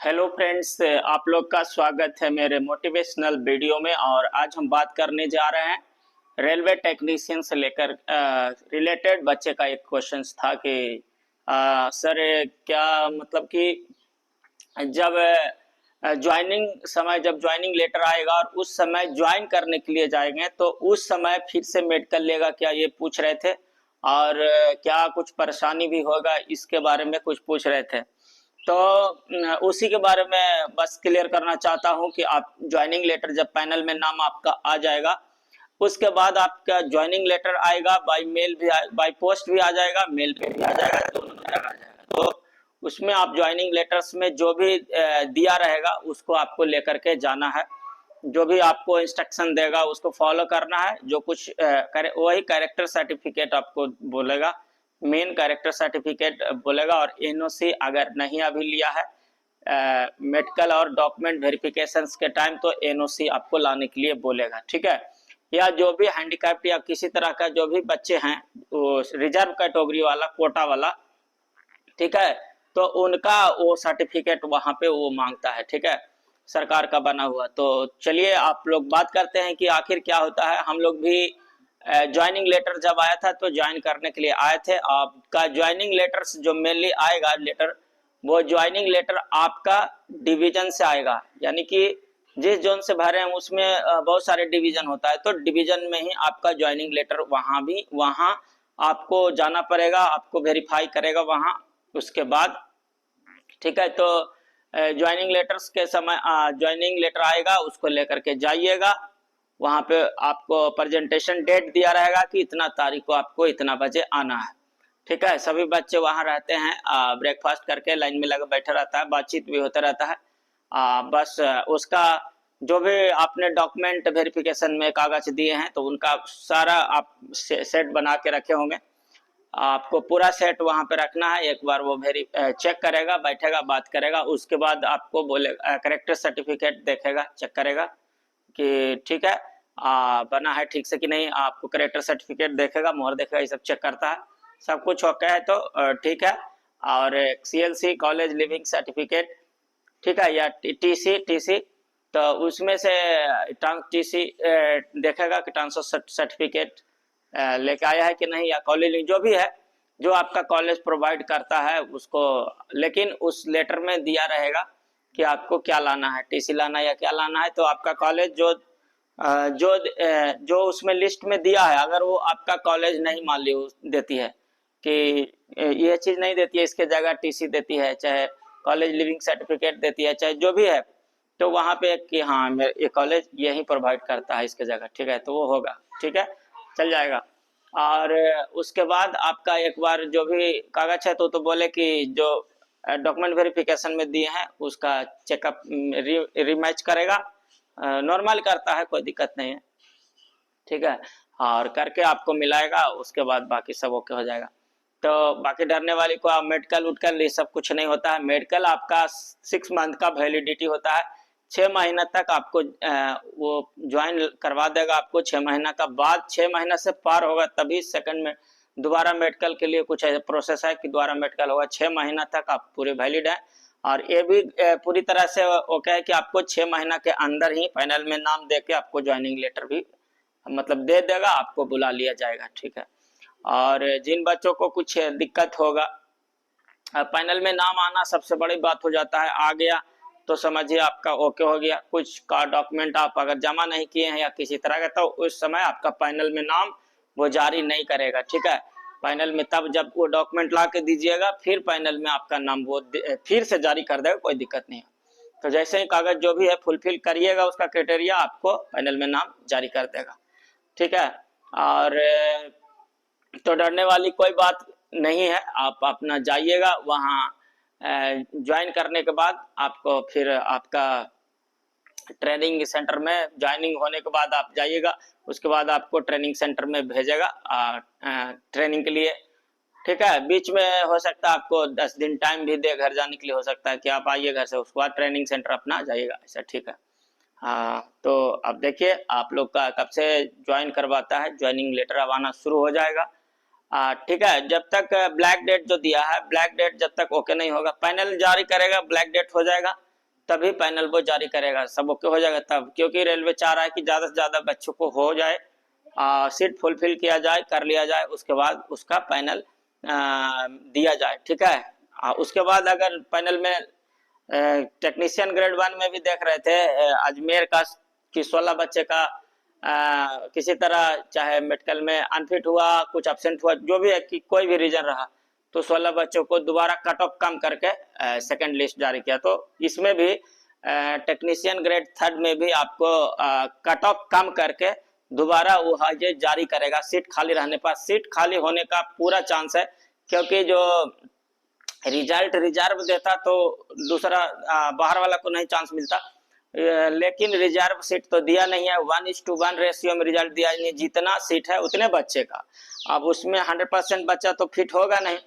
Hello friends, आप लोग का स्वागत है मेरे मोटिवेशनल वीडियो में। और आज हम बात करने जा रहे हैं रेलवे टेक्नीशियन से लेकर रिलेटेड बच्चे का एक क्वेश्चन था कि सर क्या मतलब कि जब ज्वाइनिंग समय जब ज्वाइनिंग लेटर आएगा और उस समय ज्वाइन करने के लिए जाएंगे तो उस समय फिर से मेडिकल लेगा क्या, ये पूछ रहे थे। और क्या कुछ परेशानी भी होगा, इसके बारे में कुछ पूछ रहे थे। तो उसी के बारे में बस क्लियर करना चाहता हूं कि आप ज्वाइनिंग लेटर जब पैनल में नाम आपका आ जाएगा, उसके बाद आपका ज्वाइनिंग लेटर आएगा, बाय मेल भी बाय पोस्ट भी आ जाएगा, मेल पे भी आ जाएगा, दोनों तरह आ जाएगा। तो उसमें आप ज्वाइनिंग लेटर्स में जो भी दिया रहेगा उसको आपको लेकर के जाना है। जो भी आपको इंस्ट्रक्शन देगा उसको फॉलो करना है। जो कुछ वही कैरेक्टर सर्टिफिकेट आपको बोलेगा, मेन कैरेक्टर सर्टिफिकेट बोलेगा। और एनओसी अगर नहीं अभी लिया है मेडिकल और डॉक्यूमेंट वेरिफिकेशन के टाइम, तो एनओसी आपको लाने के लिए बोलेगा, ठीक है। या जो भी हैंडीकैप्ड या किसी तरह का जो भी बच्चे हैं वो रिजर्व कैटेगरी वाला, कोटा वाला, ठीक है, तो उनका वो सर्टिफिकेट वहां पे वो मांगता है, ठीक है, सरकार का बना हुआ। तो चलिए आप लोग बात करते हैं कि आखिर क्या होता है। हम लोग भी ज्वाइनिंग लेटर जब आया था तो ज्वाइन करने के लिए आए थे। आपका ज्वाइनिंग लेटर जो मेनली आएगा लेटर, वो ज्वाइनिंग लेटर आपका डिवीजन से आएगा। यानी कि जिस जोन से भरे हैं उसमें बहुत सारे डिवीजन होता है, तो डिवीजन में ही आपका ज्वाइनिंग लेटर वहां आपको जाना पड़ेगा, आपको वेरीफाई करेगा वहां। उसके बाद ठीक है, तो ज्वाइनिंग लेटर्स के समय ज्वाइनिंग लेटर आएगा, उसको लेकर के जाइएगा। वहां पे आपको प्रेजेंटेशन डेट दिया रहेगा कि इतना तारीख को आपको इतना बजे आना है, ठीक है। सभी बच्चे वहां रहते हैं, ब्रेकफास्ट करके लाइन में लगा बैठा रहता है, बातचीत भी होता रहता है। बस उसका जो भी आपने डॉक्यूमेंट वेरिफिकेशन में कागज दिए हैं तो उनका सारा आप सेट बना के रखे होंगे, आपको पूरा सेट वहां पे रखना है। एक बार वो चेक करेगा, बैठेगा, बात करेगा, उसके बाद आपको बोलेगा, करेक्टर सर्टिफिकेट देखेगा, चेक करेगा कि ठीक है बना है ठीक से कि नहीं। आपको करेक्टर सर्टिफिकेट देखेगा, मोहर देखेगा, ये सब चेक करता है। सब कुछ ओके है तो ठीक है। और सीएलसी कॉलेज लिविंग सर्टिफिकेट, ठीक है, या टीसी, तो उसमें से टीसी देखेगा कि ट्रांसफर सर्टिफिकेट लेके आया है कि नहीं, या कॉलेज जो भी है जो आपका कॉलेज प्रोवाइड करता है उसको। लेकिन उस लेटर में दिया रहेगा कि आपको क्या लाना है, टीसी लाना है या क्या लाना है। तो आपका कॉलेज जो उसमें लिस्ट में दिया है, अगर वो आपका कॉलेज नहीं मान ली देती है कि ये चीज नहीं देती है, इसके जगह टीसी देती है, चाहे कॉलेज लिविंग सर्टिफिकेट देती है, चाहे जो भी है, तो वहां पे कि हाँ ये कॉलेज यही प्रोवाइड करता है इसके जगह, ठीक है, तो वो होगा, ठीक है, चल जाएगा। और उसके बाद आपका एक बार जो भी कागज है तो बोले कि जो डॉक्यूमेंट वेरिफिकेशन में दिए हैं उसका चेकअप रीमैच करेगा, नॉर्मल करता है, कोई दिक्कत नहीं है, ठीक है। और करके आपको मिलाएगा, उसके बाद बाकी सब ओके हो जाएगा। तो बाकी डरने वाली को आप मेडिकल उडकल ये सब कुछ नहीं होता है। मेडिकल आपका 6 मंथ का वैलिडिटी होता है, 6 महीना तक आपको वो ज्वाइन करवा देगा। आपको 6 महीना का बाद, 6 महीना से पार होगा तभी सेकंड में दोबारा मेडिकल के लिए कुछ प्रोसेस है कि दोबारा मेडिकल होगा। 6 महीना तक आप पूरे वैलिड है। और ये भी पूरी तरह से ओके है कि आपको 6 महीना के अंदर ही फाइनल में नाम दे के आपको ज्वाइनिंग लेटर भी मतलब दे देगा, आपको बुला लिया जाएगा, ठीक है। और जिन बच्चों को कुछ दिक्कत होगा, पैनल में नाम आना सबसे बड़ी बात हो जाता है, आ गया तो समझिए आपका ओके हो गया। कुछ का डॉक्यूमेंट आप अगर जमा नहीं किए हैं या किसी तरह का, तो उस समय आपका पैनल में नाम वो जारी नहीं करेगा, ठीक है। पैनल में तब जब वो डॉक्यूमेंट ला के दीजिएगा, फिर पैनल में आपका नाम वो फिर से जारी कर देगा, कोई दिक्कत नहीं है। तो जैसे ही कागज जो भी है फुलफिल करिएगा उसका क्राइटेरिया, आपको पैनल में नाम जारी कर देगा, ठीक है। और तो डरने वाली कोई बात नहीं है, आप अपना जाइएगा वहाँ। ज्वाइन करने के बाद आपको फिर आपका ट्रेनिंग सेंटर में ज्वाइनिंग होने के बाद आप जाइएगा, उसके बाद आपको ट्रेनिंग सेंटर में भेजेगा ट्रेनिंग के लिए, ठीक है। बीच में हो सकता है आपको 10 दिन टाइम भी दे घर जाने के लिए, हो सकता है कि आप आइए घर से, उसके बाद ट्रेनिंग सेंटर अपना जाइएगा, ऐसा, ठीक है। हाँ, तो अब देखिए आप लोग का कब से ज्वाइन करवाता है, ज्वाइनिंग लेटर अब आना शुरू हो जाएगा, ठीक है। जब तक ब्लैक डेट जो दिया है, ब्लैक डेट जब तक ओके नहीं होगा, पैनल जारी करेगा, ब्लैक डेट हो जाएगा, तभी पैनल वो जारी करेगा, सब ओके हो जाएगा तब, क्योंकि रेलवे चाह रहा है कि ज़्यादा से ज़्यादा बच्चों को हो जाए, सीट फुलफिल किया जाए, कर लिया जाए, उसके बाद उसका पैनल दिया जाए। ठीक है, उसके बाद अगर पैनल में टेक्नीशियन ग्रेड 1 में भी देख रहे थे अजमेर का कि 16 बच्चे का किसी तरह चाहे मेडिकल में अनफिट हुआ, कुछ एब्सेंट हुआ, जो भी है कि कोई भी रीजन रहा, तो 16 बच्चों को दोबारा कट ऑफ कम करके सेकंड लिस्ट जारी किया। तो इसमें भी टेक्नीशियन ग्रेड 3 में भी आपको कट ऑफ कम करके दोबारा वो ये जारी करेगा सीट खाली रहने पर। सीट खाली होने का पूरा चांस है, क्योंकि जो रिजल्ट रिजर्व देता तो दूसरा बाहर वाला को नहीं चांस मिलता, लेकिन रिजर्व सीट तो दिया नहीं है, 1:1 रेशियो में रिजल्ट दिया नहीं, जितना सीट है उतने बच्चे का। अब उसमें 100% बच्चा तो फिट होगा नहीं,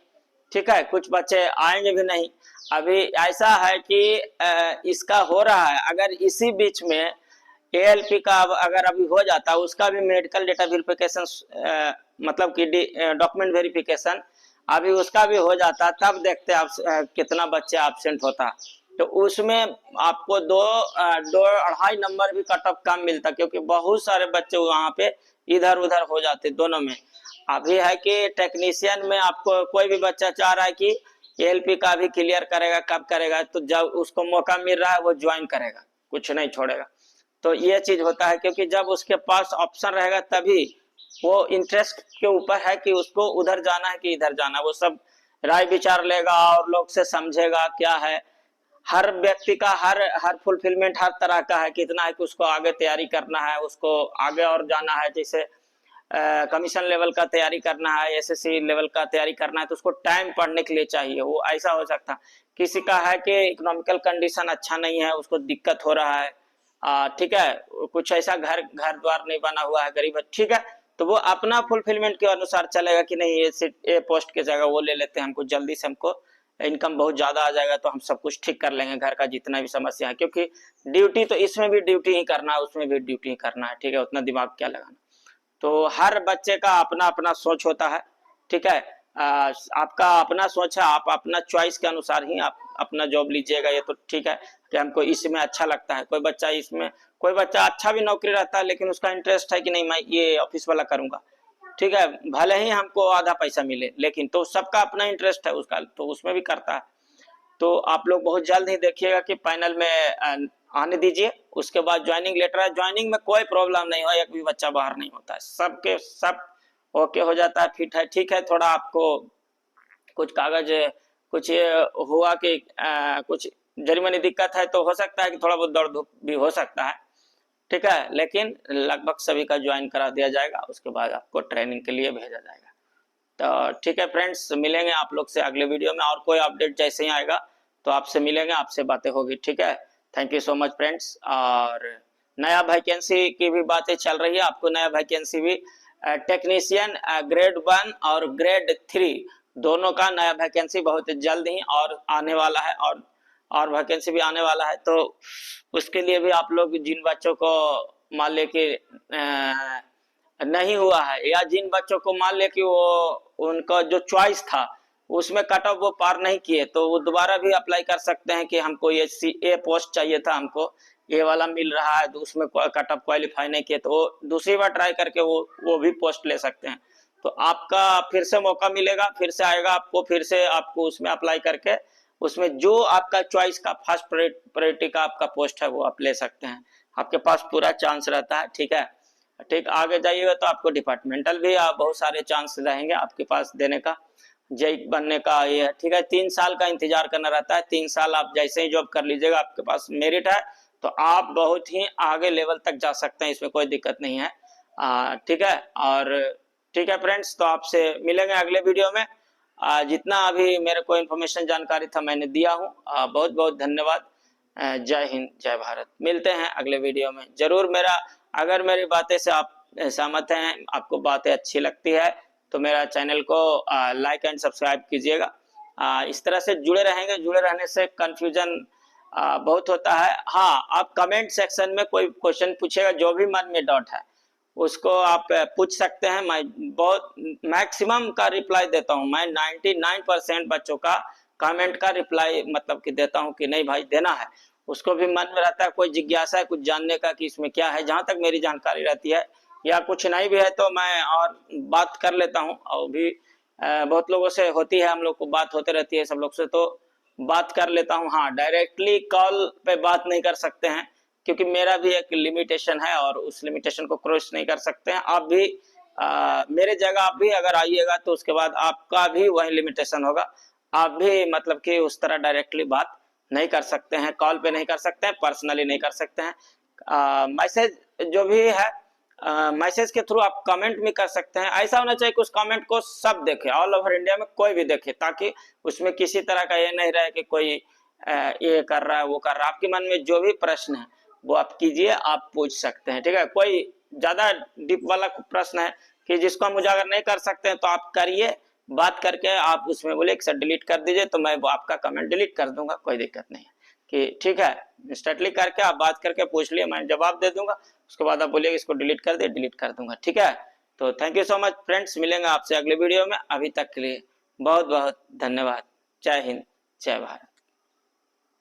ठीक है, कुछ बच्चे आएंगे भी नहीं। अभी ऐसा है कि इसका हो रहा है, अगर इसी बीच में ALP का अगर अभी हो जाता, उसका भी मेडिकल डेटा वेरिफिकेशन मतलब कि डॉक्यूमेंट वेरिफिकेशन अभी उसका भी हो जाता, तब देखते आप कितना बच्चे एब्सेंट होता। तो उसमें आपको 2-2.5 नंबर भी कट ऑफ कम मिलता, क्योंकि बहुत सारे बच्चे वहां पे इधर उधर हो जाते दोनों में। अभी है कि टेक्नीशियन में आपको कोई भी बच्चा चाह रहा है कि ALP का भी क्लियर करेगा, कब करेगा, तो जब उसको मौका मिल रहा है वो ज्वाइन करेगा, कुछ नहीं छोड़ेगा। तो ये चीज होता है, क्योंकि जब उसके पास ऑप्शन रहेगा तभी वो इंटरेस्ट के ऊपर है कि उसको उधर जाना है कि इधर जाना, वो सब राय विचार लेगा और लोग से समझेगा क्या है। हर व्यक्ति का हर फुलफिलमेंट हर तरह का है, कितना है कि उसको आगे तैयारी करना है, उसको आगे और जाना है, जैसे कमीशन लेवल का तैयारी करना है, SSC लेवल का तैयारी करना है, तो उसको टाइम पढ़ने के लिए चाहिए। वो ऐसा हो सकता, किसी का है कि इकोनॉमिकल कंडीशन अच्छा नहीं है, उसको दिक्कत हो रहा है, ठीक है, कुछ ऐसा घर द्वार नहीं बना हुआ है, गरीब है, ठीक है, तो वो अपना फुलफिलमेंट के अनुसार चलेगा कि नहीं ये पोस्ट की जगह वो ले लेते हैं, हमको जल्दी से हमको इनकम बहुत ज्यादा आ जाएगा तो हम सब कुछ ठीक कर लेंगे, घर का जितना भी समस्या है, क्योंकि ड्यूटी तो इसमें भी ड्यूटी ही करना है, उसमें भी ड्यूटी ही करना है, ठीक है, उतना दिमाग क्या लगाना। तो हर बच्चे का अपना अपना सोच होता है, ठीक है, आपका अपना सोच है, आप अपना चॉइस के अनुसार ही आप अपना जॉब लीजिएगा, ये तो ठीक है कि हमको इसमें अच्छा लगता है। कोई बच्चा इसमें, कोई बच्चा अच्छा भी नौकरी रहता है लेकिन उसका इंटरेस्ट है कि नहीं मैं ये ऑफिस वाला करूंगा, ठीक है, भले ही हमको आधा पैसा मिले, लेकिन तो सबका अपना इंटरेस्ट है उसका, तो उसमें भी करता है। तो आप लोग बहुत जल्द ही देखिएगा कि पैनल में आने दीजिए, उसके बाद ज्वाइनिंग लेटर है, ज्वाइनिंग में कोई प्रॉब्लम नहीं हो, एक भी बच्चा बाहर नहीं होता है, सबके सब ओके हो जाता है, फिट है, ठीक है, थोड़ा आपको कुछ कागज कुछ ये हुआ कि कुछ जरी मनी दिक्कत है तो हो सकता है कि थोड़ा बहुत दौड़ धूप भी हो सकता है, ठीक है, लेकिन लगभग सभी का ज्वाइन करा दिया जाएगा, उसके बाद आपको ट्रेनिंग के लिए भेजा जाएगा। तो ठीक है फ्रेंड्स, मिलेंगे आप लोग से अगले वीडियो में, और कोई अपडेट जैसे ही आएगा तो आपसे मिलेंगे, आपसे बातें होगी, ठीक है। Thank you so much friends. और नया वैकेंसी की भी बातें चल रही है, आपको नया वैकेंसी भी टेक्नीशियन ग्रेड 1 और ग्रेड 3 दोनों का नया वैकेंसी बहुत जल्द ही और आने वाला है, और वैकेंसी भी आने वाला है। तो उसके लिए भी आप लोग जिन बच्चों को मान ले कि नहीं हुआ है, या जिन बच्चों को मान ले कि वो उनका जो चॉइस था उसमें कट ऑफ वो पार नहीं किए, तो वो दोबारा भी अप्लाई कर सकते हैं कि हमको ये पोस्ट चाहिए था, हमको ये वाला मिल रहा है, तो उसमें कट ऑफ क्वालिफाई नहीं किए, तो वो दूसरी बार ट्राई करके वो भी पोस्ट ले सकते हैं। तो आपका फिर से मौका मिलेगा, फिर से आएगा आपको, फिर से आपको उसमें अप्लाई करके उसमें जो आपका चॉइस का फर्स्ट प्रायोरिटी का आपका पोस्ट है वो आप ले सकते हैं, आपके पास पूरा चांस रहता है, ठीक है। ठीक, आगे जाइएगा तो आपको डिपार्टमेंटल भी बहुत सारे चांस रहेंगे आपके पास देने का, जेई बनने का ये है, ठीक है। 3 साल का इंतजार करना रहता है, 3 साल आप जैसे ही जॉब कर लीजिएगा, आपके पास मेरिट है तो आप बहुत ही आगे लेवल तक जा सकते हैं, इसमें कोई दिक्कत नहीं है, ठीक है। और ठीक है फ्रेंड्स, तो आपसे मिलेंगे अगले वीडियो में। जितना अभी मेरे को इन्फॉर्मेशन जानकारी था मैंने दिया हूँ, बहुत बहुत धन्यवाद। जय हिंद, जय भारत। मिलते हैं अगले वीडियो में जरूर। अगर मेरी बातें से आप सहमत हैं, आपको बातें अच्छी लगती है तो मेरा चैनल को लाइक एंड सब्सक्राइब कीजिएगा। इस तरह से जुड़े रहेंगे, जुड़े रहने से कंफ्यूजन बहुत होता है। हाँ, आप कमेंट सेक्शन में कोई क्वेश्चन पूछेगा, जो भी मन में डाउट है उसको आप पूछ सकते हैं, मैं बहुत मैक्सिमम का रिप्लाई देता हूं। मैं 99% बच्चों का कमेंट का रिप्लाई मतलब कि देता हूं कि नहीं भाई देना है, उसको भी मन में रहता है, कोई जिज्ञासा है कुछ जानने का कि इसमें क्या है। जहां तक मेरी जानकारी रहती है, या कुछ नहीं भी है तो मैं और बात कर लेता हूँ। और भी बहुत लोगों से होती है, हम लोग को बात होते रहती है सब लोग से, तो बात कर लेता हूँ। हाँ, डायरेक्टली कॉल पे बात नहीं कर सकते हैं, क्योंकि मेरा भी एक लिमिटेशन है और उस लिमिटेशन को क्रॉस नहीं कर सकते हैं। आप भी मेरे जगह आप भी अगर आइएगा तो उसके बाद आपका भी वही लिमिटेशन होगा। आप भी मतलब कि उस तरह डायरेक्टली बात नहीं कर सकते हैं, कॉल पे नहीं कर सकते हैं, पर्सनली नहीं कर सकते हैं। मैसेज जो भी है, मैसेज के थ्रू आप कमेंट भी कर सकते हैं। ऐसा होना चाहिए कि उस कमेंट को सब देखे, ऑल ओवर इंडिया में कोई भी देखे, ताकि उसमें किसी तरह का ये नहीं रहे कि कोई ये कर रहा है वो कर रहा है। आपके मन में जो भी प्रश्न है वो आप कीजिए, आप पूछ सकते हैं, ठीक है। कोई ज्यादा डीप वाला प्रश्न है कि जिसको हम उजागर नहीं कर सकते हैं तो आप करिए, बात करके आप उसमें बोले सर डिलीट कर दीजिए, तो मैं वो आपका कमेंट डिलीट कर दूंगा, कोई दिक्कत नहीं है। कि ठीक है, इंस्टेंटली करके आप बात करके पूछ लिए, मैं जवाब दे दूंगा। उसके बाद आप बोलिए इसको डिलीट कर दे, डिलीट कर दूंगा, ठीक है। तो thank you so much friends, मिलेंगे आपसे अगले वीडियो में। अभी तक के लिए बहुत बहुत धन्यवाद। जय हिंद, जय भारत।